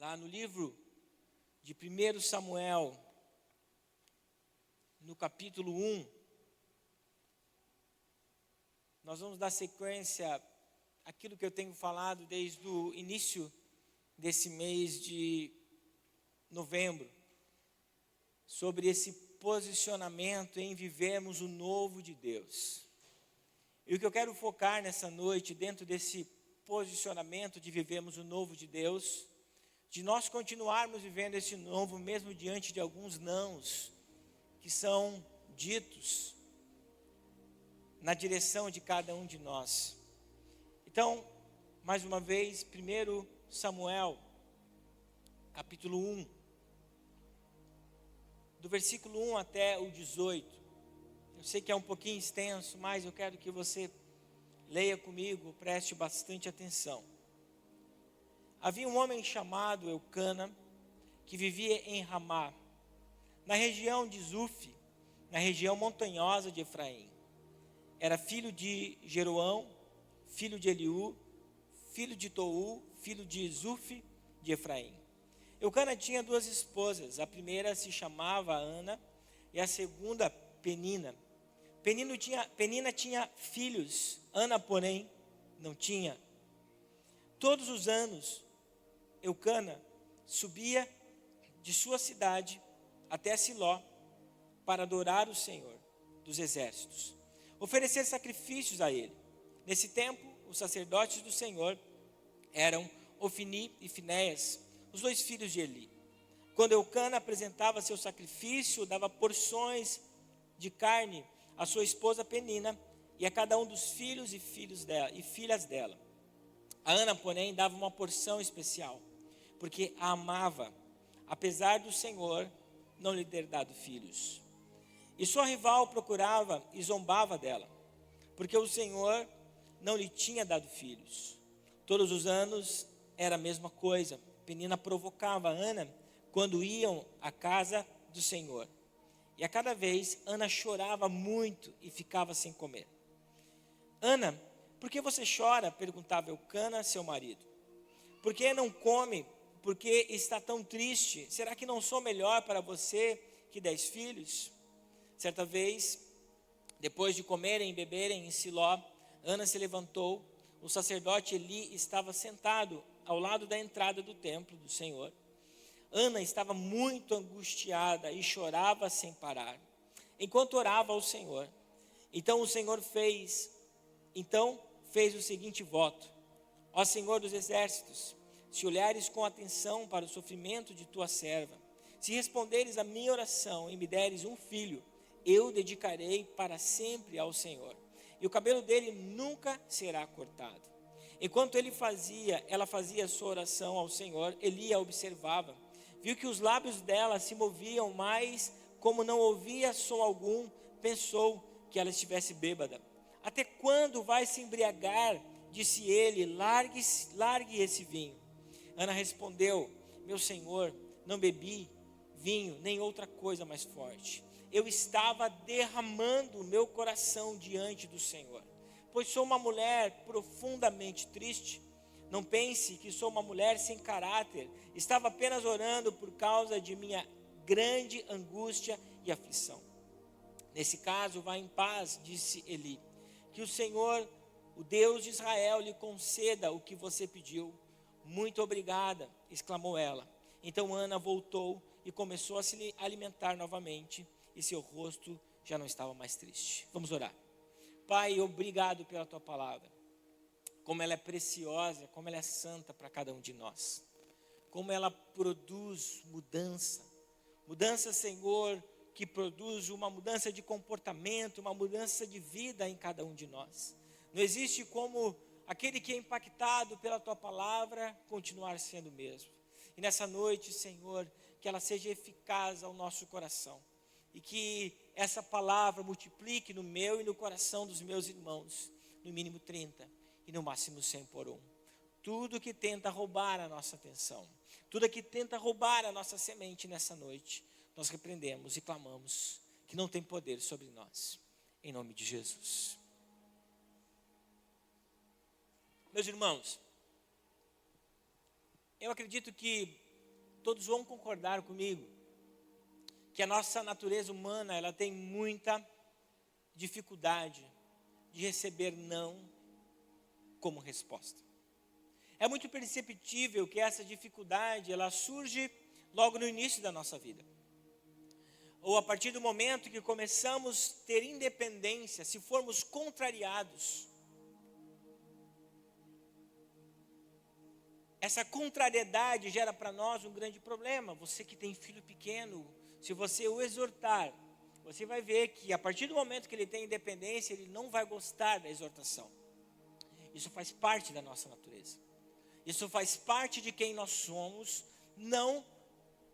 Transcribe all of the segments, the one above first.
lá no livro de 1 Samuel, no capítulo 1, nós vamos dar sequência àquilo que eu tenho falado desde o início desse mês de novembro, sobre esse posicionamento em vivermos o novo de Deus. E o que eu quero focar nessa noite, dentro desse posicionamento de vivermos o novo de Deus, de nós continuarmos vivendo esse novo, mesmo diante de alguns nãos que são ditos na direção de cada um de nós. Então, mais uma vez, 1 Samuel, capítulo 1, do versículo 1 até o 18. Eu sei que é um pouquinho extenso, mas eu quero que você leia comigo, preste bastante atenção. Havia um homem chamado Eucana, que vivia em Ramá, na região de Zuf, na região montanhosa de Efraim. Era filho de Jeroão, filho de Eliú, filho de Tou, filho de Zuf, de Efraim. Eucana tinha duas esposas, a primeira se chamava Ana e a segunda Penina. Penina tinha filhos, Ana, porém, não tinha. Todos os anos, Eucana subia de sua cidade até Siló para adorar o Senhor dos exércitos, oferecer sacrifícios a ele. Nesse tempo, os sacerdotes do Senhor eram Ofni e Finéias, os dois filhos de Eli. Quando Eucana apresentava seu sacrifício, dava porções de carne à sua esposa Penina e a cada um dos filhos e filhas dela. A Ana, porém, dava uma porção especial, porque a amava, apesar do Senhor não lhe ter dado filhos. E sua rival procurava e zombava dela, porque o Senhor não lhe tinha dado filhos. Todos os anos era a mesma coisa. Penina provocava Ana quando iam à casa do Senhor. E a cada vez Ana chorava muito e ficava sem comer. Ana, por que você chora? Perguntava Eucana, seu marido. Por que não come? Por que está tão triste? Será que não sou melhor para você que 10 filhos? Certa vez, depois de comerem e beberem em Siló, Ana se levantou. O sacerdote Eli estava sentado ao lado da entrada do templo do Senhor. Ana estava muito angustiada e chorava sem parar, enquanto orava ao Senhor. Então o Senhor fez o seguinte voto: ó Senhor dos exércitos, se olhares com atenção para o sofrimento de tua serva, se responderes à minha oração e me deres um filho, eu dedicarei para sempre ao Senhor, e o cabelo dele nunca será cortado. Enquanto ela fazia sua oração ao Senhor, Eli a observava. Viu que os lábios dela se moviam, mas como não ouvia som algum, pensou que ela estivesse bêbada. Até quando vai se embriagar? Disse ele, largue esse vinho. Ana respondeu, meu senhor, não bebi vinho, nem outra coisa mais forte. Eu estava derramando o meu coração diante do Senhor, pois sou uma mulher profundamente triste. Não pense que sou uma mulher sem caráter. Estava apenas orando por causa de minha grande angústia e aflição. Nesse caso, vá em paz, disse Eli. Que o Senhor, o Deus de Israel, lhe conceda o que você pediu. Muito obrigada, exclamou ela. Então Ana voltou e começou a se alimentar novamente, e seu rosto já não estava mais triste. Vamos orar. Pai, obrigado pela tua palavra. Como ela é preciosa, como ela é santa para cada um de nós. Como ela produz mudança. Mudança, Senhor, que produz uma mudança de comportamento, uma mudança de vida em cada um de nós. Não existe como aquele que é impactado pela tua palavra continuar sendo o mesmo. E nessa noite, Senhor, que ela seja eficaz ao nosso coração. E que essa palavra multiplique no meu e no coração dos meus irmãos, no mínimo 30 e no máximo 100 por um. Tudo que tenta roubar a nossa atenção, tudo que tenta roubar a nossa semente nessa noite, nós repreendemos e clamamos que não tem poder sobre nós, em nome de Jesus. Meus irmãos, eu acredito que todos vão concordar comigo que a nossa natureza humana, ela tem muita dificuldade de receber não como resposta. É muito perceptível que essa dificuldade, ela surge logo no início da nossa vida. Ou a partir do momento que começamos a ter independência, se formos contrariados. Essa contrariedade gera para nós um grande problema. Você que tem filho pequeno, se você o exortar, você vai ver que a partir do momento que ele tem independência, ele não vai gostar da exortação. Isso faz parte da nossa natureza. Isso faz parte de quem nós somos, não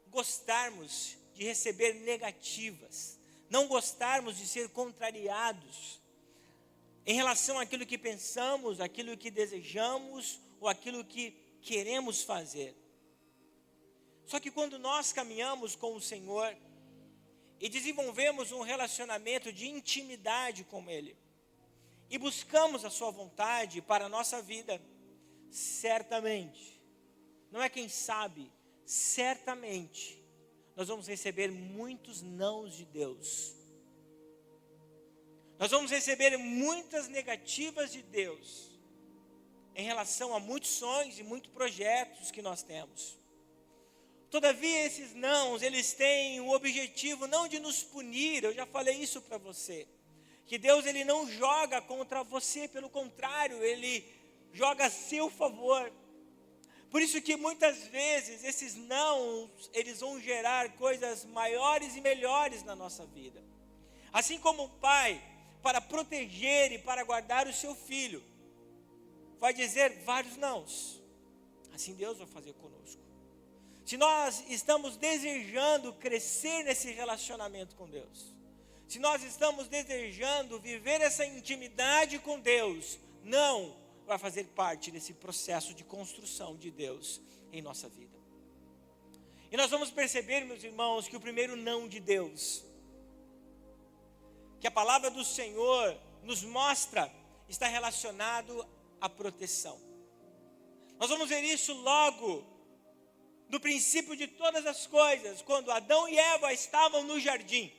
gostarmos de receber negativas, não gostarmos de ser contrariados em relação àquilo que pensamos, àquilo que desejamos ou àquilo que queremos fazer. Só que quando nós caminhamos com o Senhor e desenvolvemos um relacionamento de intimidade com Ele e buscamos a sua vontade para a nossa vida, certamente, não é quem sabe, certamente, nós vamos receber muitos nãos de Deus. Nós vamos receber muitas negativas de Deus em relação a muitos sonhos e muitos projetos que nós temos. Todavia, esses nãos, eles têm o objetivo não de nos punir, eu já falei isso para você, que Deus, ele não joga contra você, pelo contrário, ele joga a seu favor. Por isso que muitas vezes esses nãos, eles vão gerar coisas maiores e melhores na nossa vida. Assim como o pai, para proteger e para guardar o seu filho, vai dizer vários nãos. Assim Deus vai fazer conosco. Se nós estamos desejando crescer nesse relacionamento com Deus, se nós estamos desejando viver essa intimidade com Deus, não vai fazer parte desse processo de construção de Deus em nossa vida. E nós vamos perceber, meus irmãos, que o primeiro não de Deus, que a palavra do Senhor nos mostra, está relacionado à proteção. Nós vamos ver isso logo no princípio de todas as coisas, quando Adão e Eva estavam no jardim.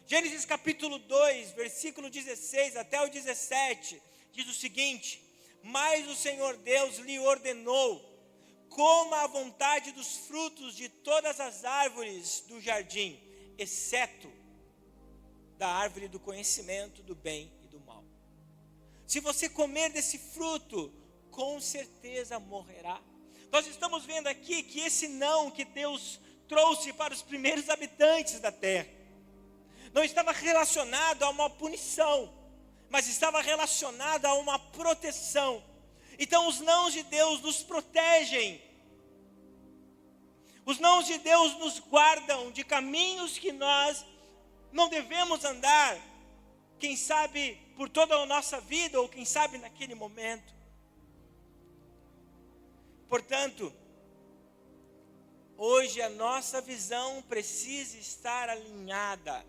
Gênesis capítulo 2, versículo 16 até o 17, diz o seguinte: mas o Senhor Deus lhe ordenou, coma à vontade dos frutos de todas as árvores do jardim, exceto da árvore do conhecimento do bem e do mal. Se você comer desse fruto, com certeza morrerá. Nós estamos vendo aqui que esse não que Deus trouxe para os primeiros habitantes da terra, não estava relacionado a uma punição, mas estava relacionado a uma proteção. Então os nãos de Deus nos protegem. Os nãos de Deus nos guardam de caminhos que nós não devemos andar, quem sabe por toda a nossa vida, ou quem sabe naquele momento. Portanto, hoje a nossa visão precisa estar alinhada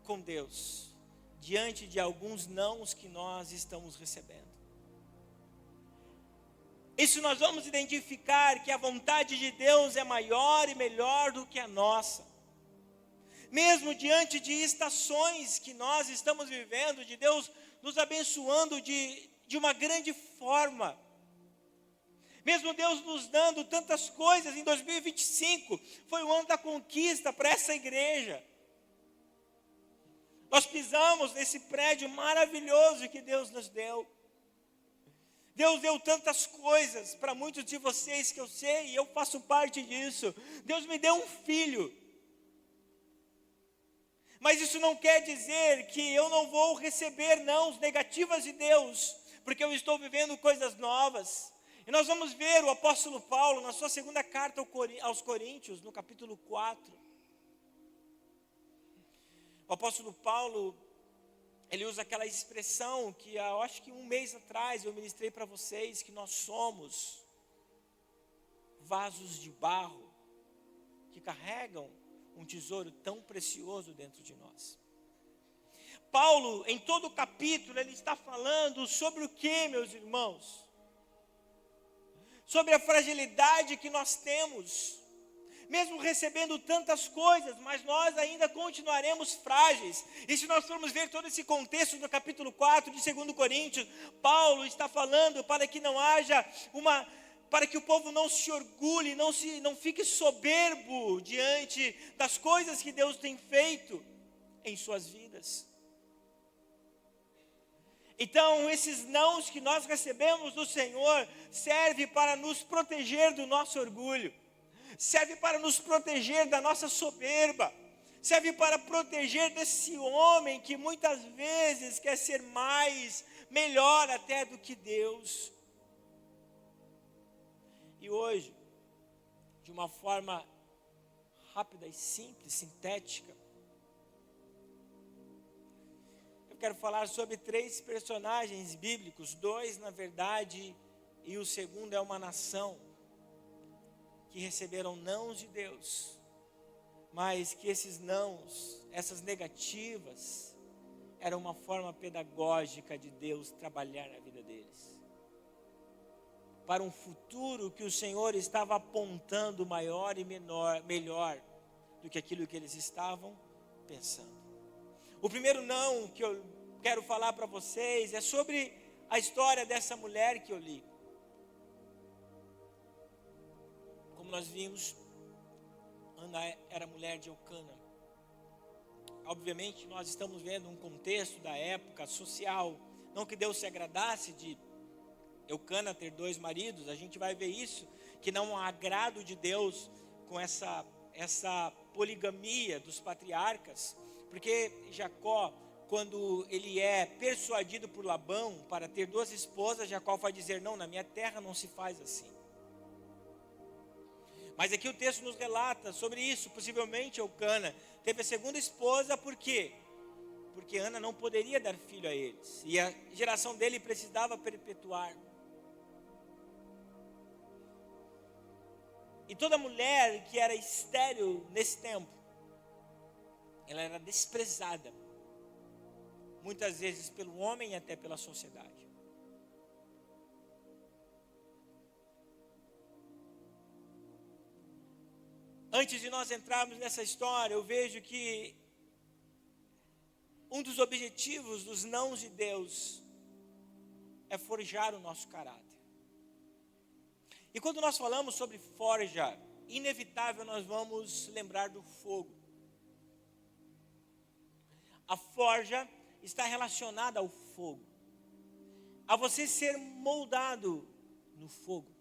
com Deus, diante de alguns nãos que nós estamos recebendo. Isso nós vamos identificar que a vontade de Deus é maior e melhor do que a nossa. Mesmo diante de estações que nós estamos vivendo, de Deus nos abençoando de uma grande forma. Mesmo Deus nos dando tantas coisas, em 2025 foi o ano da conquista para essa igreja. Nós pisamos nesse prédio maravilhoso que Deus nos deu. Deus deu tantas coisas para muitos de vocês que eu sei, e eu faço parte disso. Deus me deu um filho. Mas isso não quer dizer que eu não vou receber nãos negativas de Deus, porque eu estou vivendo coisas novas. E nós vamos ver o apóstolo Paulo, na sua segunda carta aos Coríntios, no capítulo 4. O apóstolo Paulo, ele usa aquela expressão que eu acho que um mês atrás eu ministrei para vocês, que nós somos vasos de barro que carregam um tesouro tão precioso dentro de nós. Paulo, em todo o capítulo, ele está falando sobre o que, meus irmãos? sobre a fragilidade que nós temos, mesmo recebendo tantas coisas, mas nós ainda continuaremos frágeis. E se nós formos ver todo esse contexto do capítulo 4 de 2 Coríntios, Paulo está falando para que não haja para que o povo não se orgulhe, não fique soberbo diante das coisas que Deus tem feito em suas vidas. Então, esses nãos que nós recebemos do Senhor serve para nos proteger do nosso orgulho, serve para nos proteger da nossa soberba, serve para proteger desse homem que muitas vezes quer ser mais, melhor até do que Deus. E hoje, de uma forma rápida e simples, sintética, eu quero falar sobre 3 personagens bíblicos, 2 na verdade, e o segundo é uma nação, que receberam nãos de Deus, mas que esses nãos, essas negativas, era uma forma pedagógica de Deus trabalhar na vida deles, para um futuro que o Senhor estava apontando maior e melhor do que aquilo que eles estavam pensando. O primeiro não que eu quero falar para vocês é sobre a história dessa mulher que eu li. Como nós vimos, Ana era mulher de Eucana. Obviamente nós estamos vendo um contexto da época social, não que Deus se agradasse de Eucana ter 2 maridos, a gente vai ver isso, que não há agrado de Deus com essa poligamia dos patriarcas, porque Jacó, quando ele é persuadido por Labão para ter 2 esposas, Jacó vai dizer, não, na minha terra não se faz assim. Mas aqui o texto nos relata sobre isso, possivelmente Eucana teve a 2ª esposa, por quê? Porque Ana não poderia dar filho a eles, e a geração dele precisava perpetuar. E toda mulher que era estéril nesse tempo, ela era desprezada, muitas vezes pelo homem e até pela sociedade. Antes de nós entrarmos nessa história, eu vejo que um dos objetivos dos nãos de Deus é forjar o nosso caráter. E quando nós falamos sobre forja, inevitável nós vamos lembrar do fogo. A forja está relacionada ao fogo, a você ser moldado no fogo,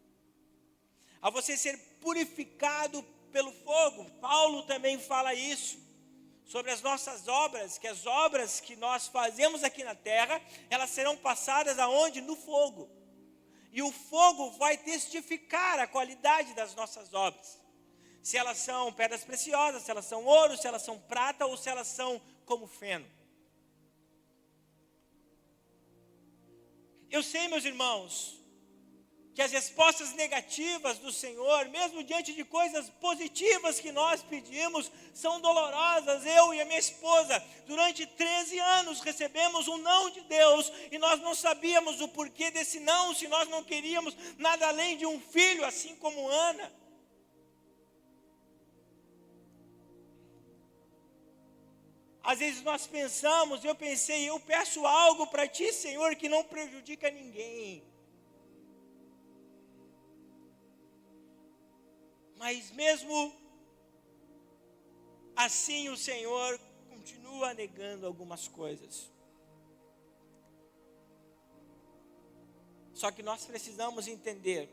a você ser purificado pelo fogo. Paulo também fala isso, sobre as nossas obras, que as obras que nós fazemos aqui na terra, elas serão passadas aonde? No fogo. E o fogo vai testificar a qualidade das nossas obras. Se elas são pedras preciosas, se elas são ouro, se elas são prata ou se elas são como feno. Eu sei, meus irmãos, que as respostas negativas do Senhor, mesmo diante de coisas positivas que nós pedimos, são dolorosas. Eu e a minha esposa, durante 13 anos, recebemos um não de Deus, e nós não sabíamos o porquê desse não, se nós não queríamos nada além de um filho, assim como Ana. Às vezes nós pensamos, eu pensei, eu peço algo para ti, Senhor, que não prejudica ninguém. Mas mesmo assim o Senhor continua negando algumas coisas. Só que nós precisamos entender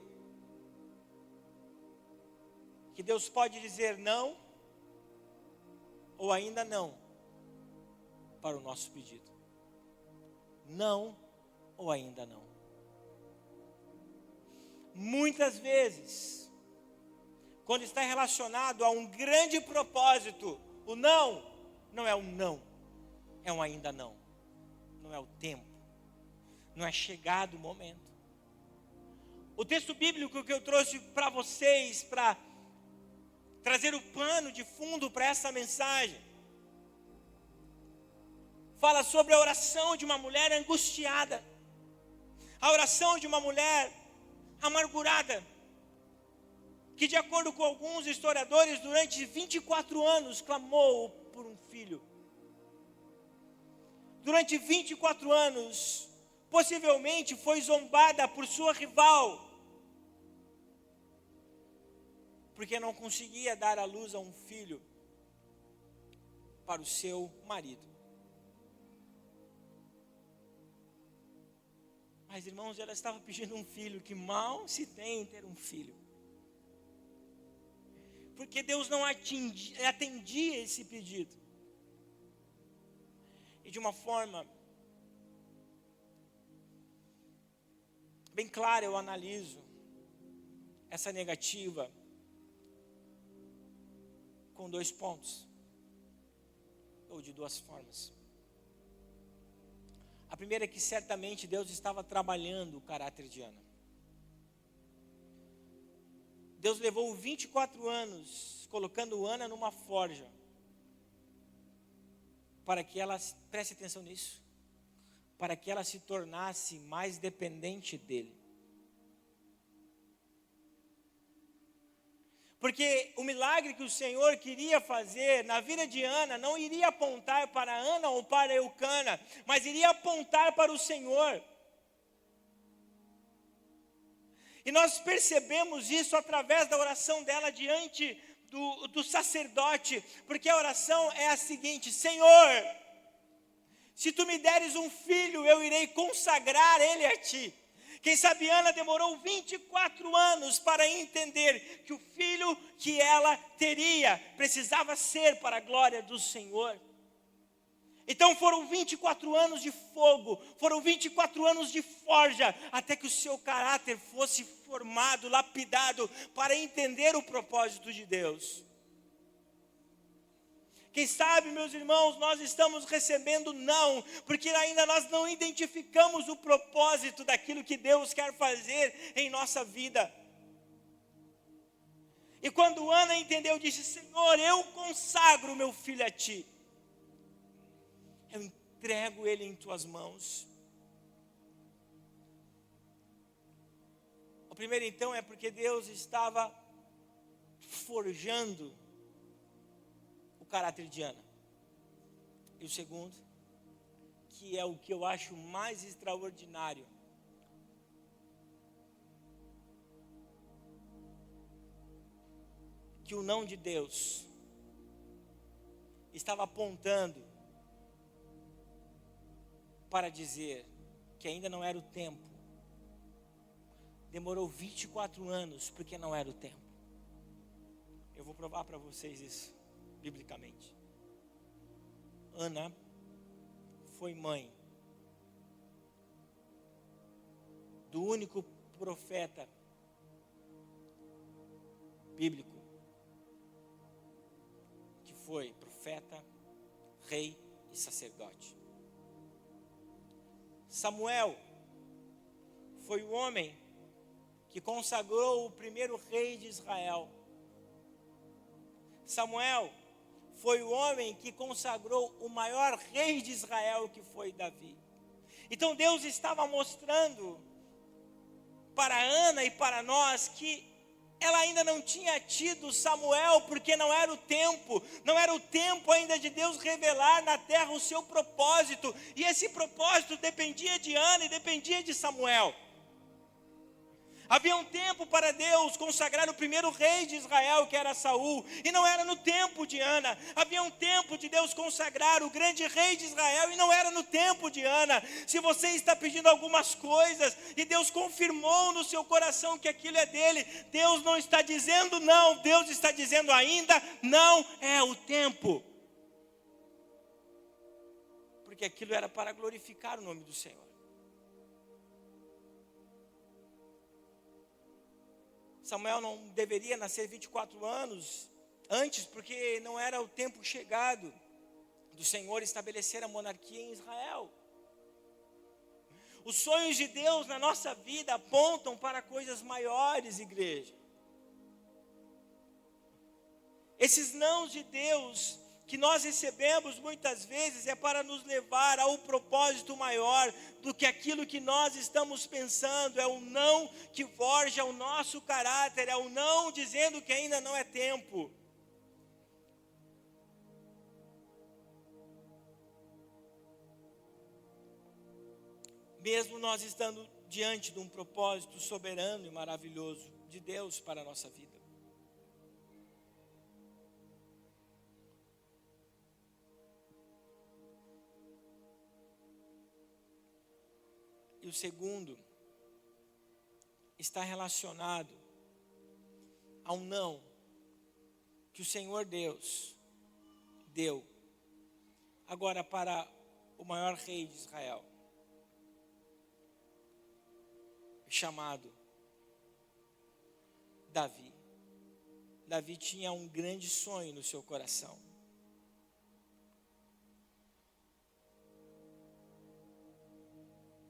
que Deus pode dizer não ou ainda não para o nosso pedido. Não ou ainda não. Muitas vezes, quando está relacionado a um grande propósito, o não é um não, é um ainda não. Não é o tempo, não é chegado o momento. O texto bíblico que eu trouxe para vocês, para trazer o pano de fundo para essa mensagem, fala sobre a oração de uma mulher angustiada, a oração de uma mulher amargurada. que, de acordo com alguns historiadores, durante 24 anos clamou por um filho. Durante 24 anos, possivelmente foi zombada por sua rival, porque não conseguia dar à luz a um filho para o seu marido. Mas, irmãos, ela estava pedindo um filho, que mal se tem ter um filho. Porque Deus não atendia esse pedido. E de uma forma bem clara eu analiso essa negativa com 2 pontos, ou de 2 formas. A primeira é que certamente Deus estava trabalhando o caráter de Ana. Deus levou 24 anos colocando Ana numa forja, para que ela, preste atenção nisso, para que ela se tornasse mais dependente dele. Porque o milagre que o Senhor queria fazer na vida de Ana não iria apontar para Ana ou para Eucana, mas iria apontar para o Senhor. E nós percebemos isso através da oração dela diante do sacerdote, porque a oração é a seguinte: Senhor, se tu me deres um filho, eu irei consagrar ele a ti. Quem sabe Ana demorou 24 anos para entender que o filho que ela teria precisava ser para a glória do Senhor. Então foram 24 anos de fogo, foram 24 anos de forja, até que o seu caráter fosse formado, lapidado, para entender o propósito de Deus. Quem sabe, meus irmãos, nós estamos recebendo não, porque ainda nós não identificamos o propósito daquilo que Deus quer fazer em nossa vida. E quando Ana entendeu, disse: Senhor, eu consagro meu filho a ti. Eu entrego ele em tuas mãos. O primeiro então é porque Deus estava forjando o caráter de Ana. E o segundo, que é o que eu acho mais extraordinário, que o não de Deus estava apontando para dizer que ainda não era o tempo. Demorou 24 anos porque não era o tempo. Eu vou provar para vocês isso biblicamente. Ana foi mãe do único profeta bíblico que foi profeta, rei e sacerdote. Samuel foi o homem que consagrou o primeiro rei de Israel. Samuel foi o homem que consagrou o maior rei de Israel, que foi Davi. Então Deus estava mostrando para Ana e para nós que ela ainda não tinha tido Samuel, porque não era o tempo ainda de Deus revelar na terra o seu propósito, e esse propósito dependia de Ana e dependia de Samuel. Havia um tempo para Deus consagrar o primeiro rei de Israel, que era Saul, e não era no tempo de Ana. Havia um tempo de Deus consagrar o grande rei de Israel, e não era no tempo de Ana. Se você está pedindo algumas coisas e Deus confirmou no seu coração que aquilo é dele, Deus não está dizendo não, Deus está dizendo ainda não é o tempo, porque aquilo era para glorificar o nome do Senhor. Samuel não deveria nascer 24 anos antes, porque não era o tempo chegado do Senhor estabelecer a monarquia em Israel. Os sonhos de Deus na nossa vida apontam para coisas maiores, igreja. Esses nãos de Deus que nós recebemos muitas vezes é para nos levar a um propósito maior do que aquilo que nós estamos pensando. É o não que forja o nosso caráter, é o não dizendo que ainda não é tempo. Mesmo nós estando diante de um propósito soberano e maravilhoso de Deus para a nossa vida. E o segundo está relacionado ao não que o Senhor Deus deu agora para o maior rei de Israel, chamado Davi. Davi tinha um grande sonho no seu coração.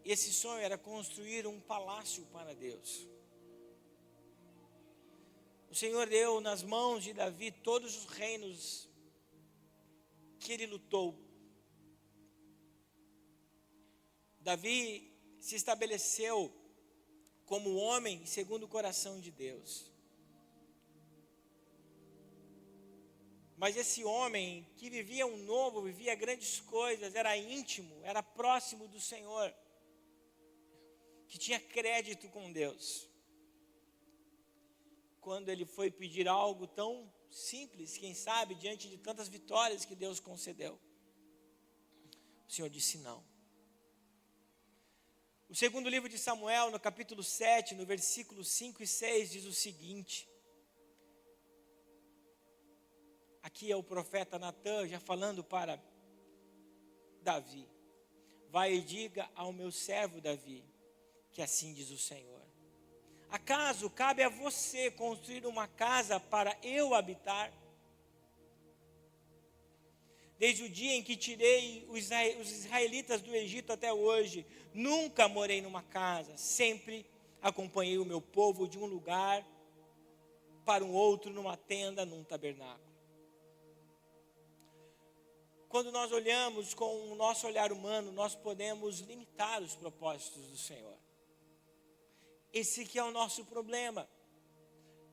Esse sonho era construir um palácio para Deus. O Senhor deu nas mãos de Davi todos os reinos que ele lutou. Davi se estabeleceu como homem segundo o coração de Deus. Mas esse homem que vivia um novo, vivia grandes coisas, era íntimo, era próximo do Senhor, que tinha crédito com Deus. Quando ele foi pedir algo tão simples, quem sabe, diante de tantas vitórias que Deus concedeu, o Senhor disse não. O segundo livro de Samuel, no capítulo 7, no versículo 5 e 6, diz o seguinte. Aqui é o profeta Natã já falando para Davi. Vai e diga ao meu servo Davi, que assim diz o Senhor. Acaso cabe a você construir uma casa para eu habitar? Desde o dia em que tirei os israelitas do Egito até hoje, nunca morei numa casa, sempre acompanhei o meu povo de um lugar para um outro, numa tenda, num tabernáculo. Quando nós olhamos com o nosso olhar humano, nós podemos limitar os propósitos do Senhor. Esse que é o nosso problema.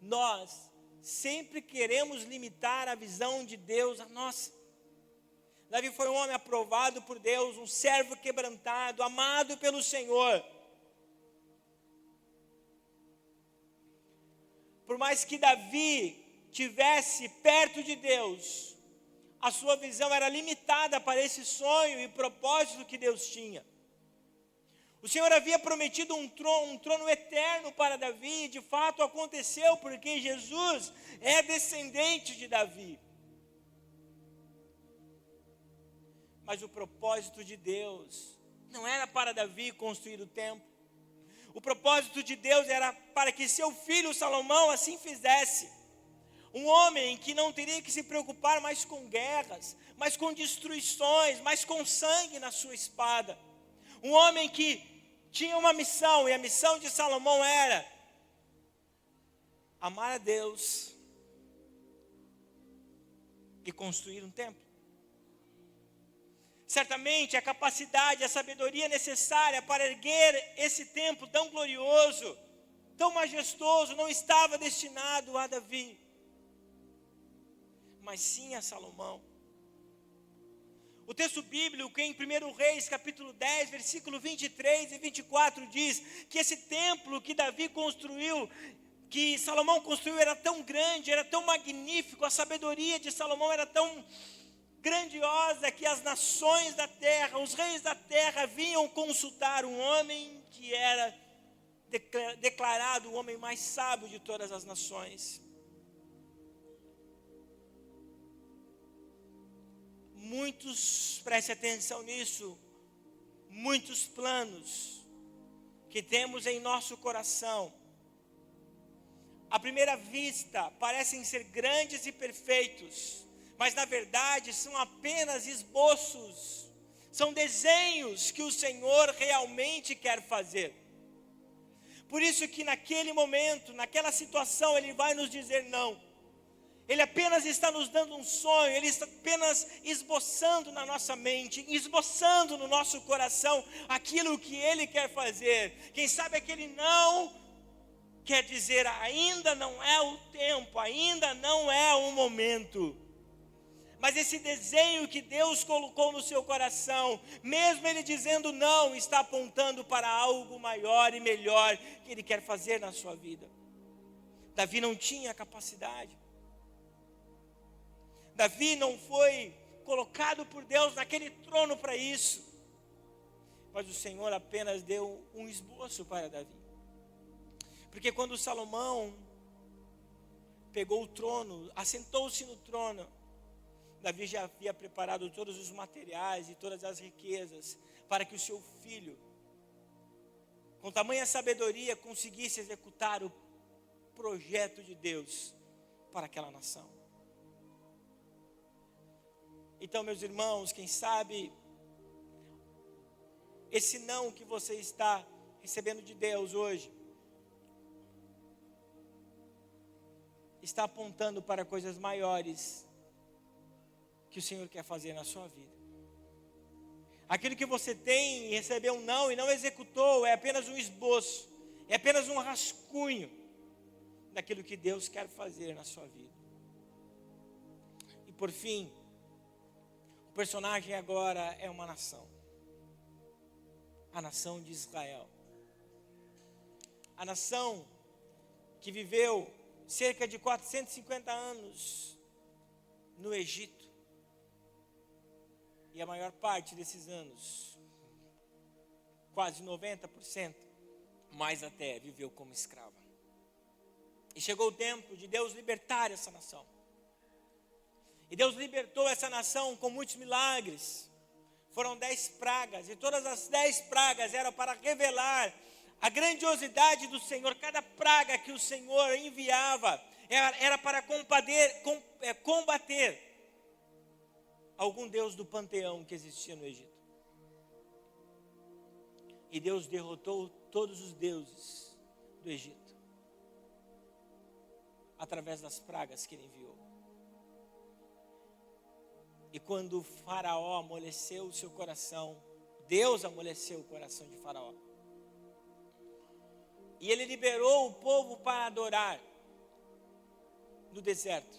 Nós sempre queremos limitar a visão de Deus a nossa. Davi foi um homem aprovado por Deus, um servo quebrantado, amado pelo Senhor. Por mais que Davi tivesse perto de Deus, a sua visão era limitada para esse sonho e propósito que Deus tinha. O Senhor havia prometido um trono eterno para Davi, e de fato aconteceu, porque Jesus é descendente de Davi. Mas o propósito de Deus não era para Davi construir o templo. O propósito de Deus era para que seu filho Salomão assim fizesse. Um homem que não teria que se preocupar mais com guerras, mais com destruições, mais com sangue na sua espada. Um homem que tinha uma missão, e a missão de Salomão era amar a Deus e construir um templo. Certamente a capacidade, a sabedoria necessária para erguer esse templo tão glorioso, tão majestoso, não estava destinado a Davi, mas sim a Salomão. O texto bíblico em 1 Reis, capítulo 10, versículo 23 e 24, diz que esse templo que Davi construiu, que Salomão construiu, era tão grande, era tão magnífico, a sabedoria de Salomão era tão grandiosa, que as nações da terra, os reis da terra, vinham consultar um homem que era declarado o homem mais sábio de todas as nações. Muitos, preste atenção nisso, muitos planos que temos em nosso coração, à primeira vista, parecem ser grandes e perfeitos, mas na verdade são apenas esboços, são desenhos que o Senhor realmente quer fazer. Por isso que naquele momento, naquela situação, Ele vai nos dizer não. Ele apenas está nos dando um sonho, Ele está apenas esboçando na nossa mente, esboçando no nosso coração aquilo que Ele quer fazer. Quem sabe aquele não quer dizer, ainda não é o tempo, ainda não é o momento. Mas esse desenho que Deus colocou no seu coração, mesmo Ele dizendo não, está apontando para algo maior e melhor que Ele quer fazer na sua vida. Davi não tinha capacidade. Davi não foi colocado por Deus naquele trono para isso. Mas o Senhor apenas deu um esboço para Davi. Porque quando Salomão pegou o trono, assentou-se no trono, Davi já havia preparado todos os materiais e todas as riquezas para que o seu filho, com tamanha sabedoria, conseguisse executar o projeto de Deus para aquela nação. Então, meus irmãos, quem sabe esse não que você está recebendo de Deus hoje está apontando para coisas maiores que o Senhor quer fazer na sua vida. Aquilo que você tem e recebeu um não e não executou é apenas um esboço, é apenas um rascunho daquilo que Deus quer fazer na sua vida. E por fim, o personagem agora é uma nação. A nação de Israel. A nação que viveu cerca de 450 anos no Egito. E a maior parte desses anos, quase 90%, mais até, viveu como escrava. E chegou o tempo de Deus libertar essa nação. E Deus libertou essa nação com muitos milagres. Foram 10 pragas, e todas as 10 pragas eram para revelar a grandiosidade do Senhor. Cada praga que o Senhor enviava era para combater algum deus do panteão que existia no Egito. E Deus derrotou todos os deuses do Egito através das pragas que Ele enviou. E quando o faraó amoleceu o seu coração, Deus amoleceu o coração de faraó. E ele liberou o povo para adorar no deserto.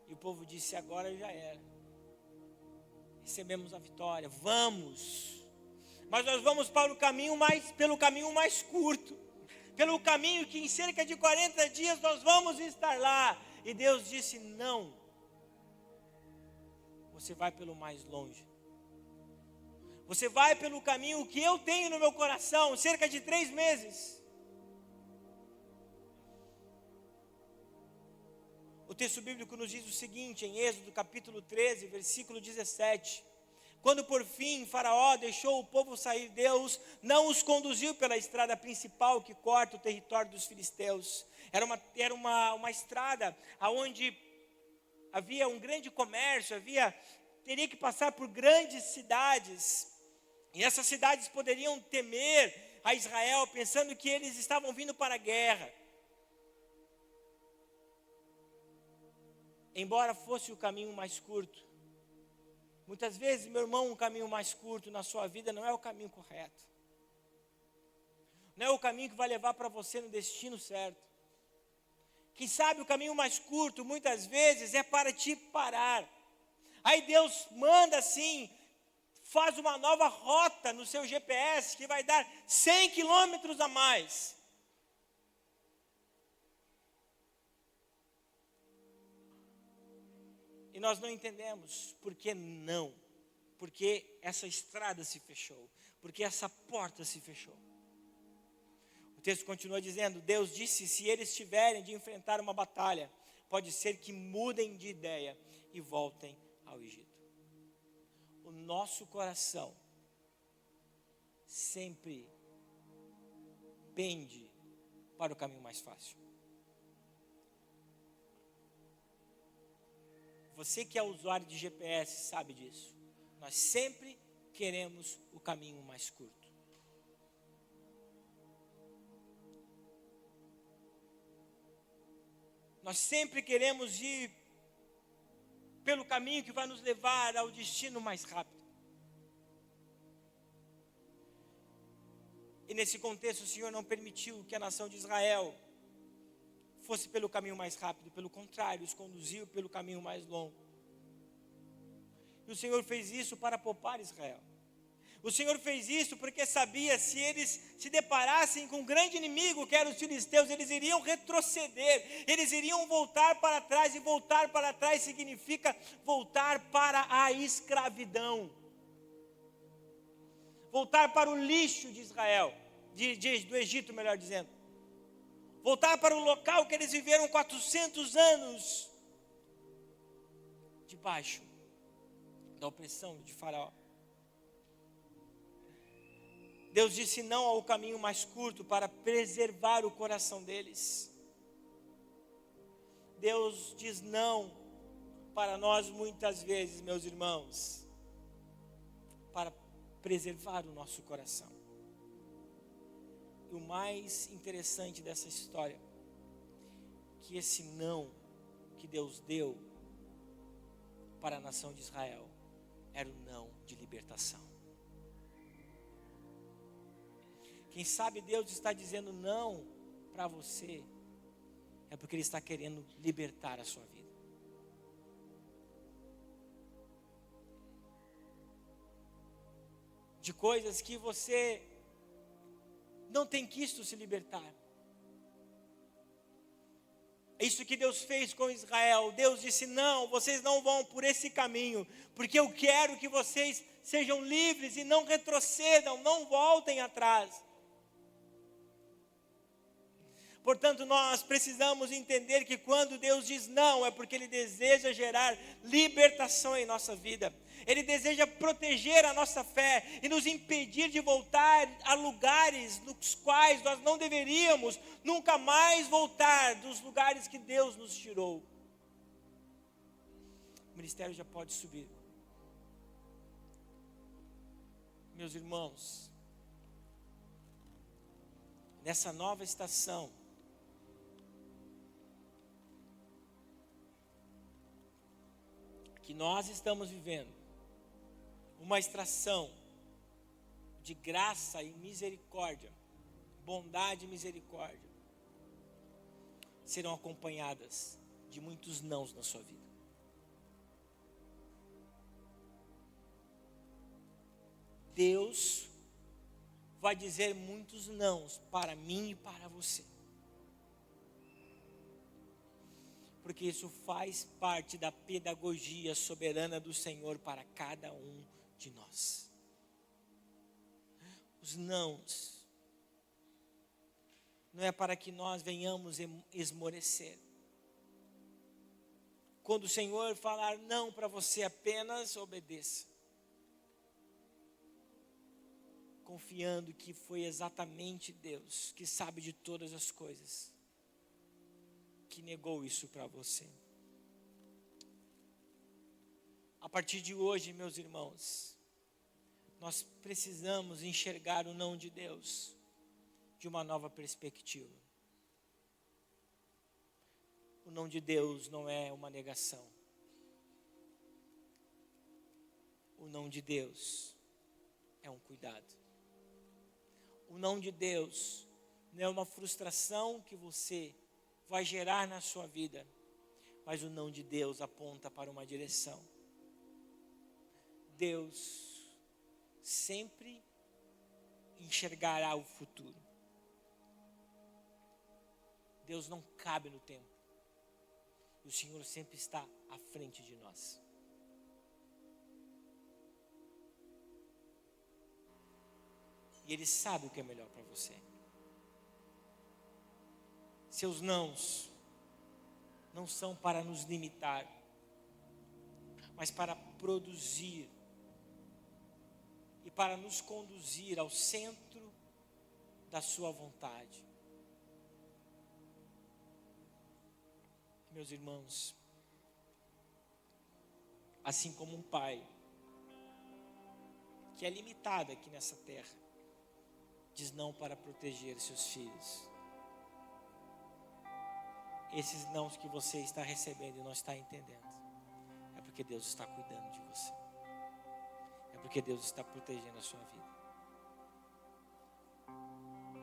E o povo disse, agora já era. Recebemos a vitória, vamos. Mas nós vamos pelo caminho mais curto. Pelo caminho que em cerca de 40 dias nós vamos estar lá. E Deus disse, não. Você vai pelo mais longe. Você vai pelo caminho que eu tenho no meu coração, cerca de 3 meses. O texto bíblico nos diz o seguinte, em Êxodo capítulo 13, versículo 17. Quando por fim Faraó deixou o povo sair, Deus não os conduziu pela estrada principal que corta o território dos filisteus. Era uma estrada onde havia um grande comércio, teria que passar por grandes cidades. E essas cidades poderiam temer a Israel, pensando que eles estavam vindo para a guerra. Embora fosse o caminho mais curto, muitas vezes, meu irmão, um caminho mais curto na sua vida não é o caminho correto. Não é o caminho que vai levar para você no destino certo. Quem sabe o caminho mais curto, muitas vezes, é para te parar. Aí Deus manda assim, faz uma nova rota no seu GPS, que vai dar 100 quilômetros a mais. E nós não entendemos por que não. Porque essa estrada se fechou. Porque essa porta se fechou. O texto continua dizendo, Deus disse, se eles tiverem de enfrentar uma batalha, pode ser que mudem de ideia e voltem ao Egito. O nosso coração sempre pende para o caminho mais fácil. Você que é usuário de GPS sabe disso. Nós sempre queremos o caminho mais curto. Nós sempre queremos ir pelo caminho que vai nos levar ao destino mais rápido. E nesse contexto, o Senhor não permitiu que a nação de Israel fosse pelo caminho mais rápido. Pelo contrário, os conduziu pelo caminho mais longo. E o Senhor fez isso para poupar Israel. O Senhor fez isso porque sabia, se eles se deparassem com um grande inimigo, que eram os filisteus, eles iriam retroceder, eles iriam voltar para trás, e voltar para trás significa voltar para a escravidão. Voltar para o lixo de Israel, do Egito, melhor dizendo. Voltar para o local que eles viveram 400 anos, debaixo da opressão de Faraó. Deus disse não ao caminho mais curto para preservar o coração deles. Deus diz não para nós muitas vezes, meus irmãos, para preservar o nosso coração. E o mais interessante dessa história, que esse não que Deus deu para a nação de Israel, era o não de libertação. Quem sabe Deus está dizendo não para você, é porque Ele está querendo libertar a sua vida. De coisas que você não tem quisto se libertar. É isso que Deus fez com Israel. Deus disse, não, vocês não vão por esse caminho, porque eu quero que vocês sejam livres e não retrocedam, não voltem atrás. Portanto, nós precisamos entender que quando Deus diz não, é porque Ele deseja gerar libertação em nossa vida. Ele deseja proteger a nossa fé e nos impedir de voltar a lugares nos quais nós não deveríamos nunca mais voltar, dos lugares que Deus nos tirou. O ministério já pode subir. Meus irmãos, nessa nova estação, que nós estamos vivendo, uma estação de graça e misericórdia, bondade e misericórdia, serão acompanhadas de muitos nãos na sua vida. Deus vai dizer muitos nãos para mim e para você. Porque isso faz parte da pedagogia soberana do Senhor para cada um de nós. Os nãos não é para que nós venhamos esmorecer. Quando o Senhor falar não para você, apenas obedeça. Confiando que foi exatamente Deus, que sabe de todas as coisas, que negou isso para você. A partir de hoje, meus irmãos, nós precisamos enxergar o não de Deus de uma nova perspectiva. O não de Deus não é uma negação. O não de Deus é um cuidado. O não de Deus não é uma frustração que você vai gerar na sua vida, mas o não de Deus aponta para uma direção. Deus sempre enxergará o futuro. Deus não cabe no tempo. E o Senhor sempre está à frente de nós. E Ele sabe o que é melhor para você. Seus nãos não são para nos limitar, mas para produzir e para nos conduzir ao centro da sua vontade. Meus irmãos, assim como um pai que é limitado aqui nessa terra, diz não para proteger seus filhos. esses nãos que você está recebendo e não está entendendo, é porque Deus está cuidando de você. É porque Deus está protegendo a sua vida.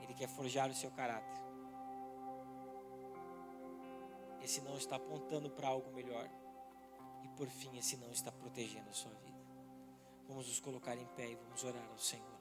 Ele quer forjar o seu caráter. Esse não está apontando para algo melhor. E por fim, esse não está protegendo a sua vida. Vamos nos colocar em pé e vamos orar ao Senhor.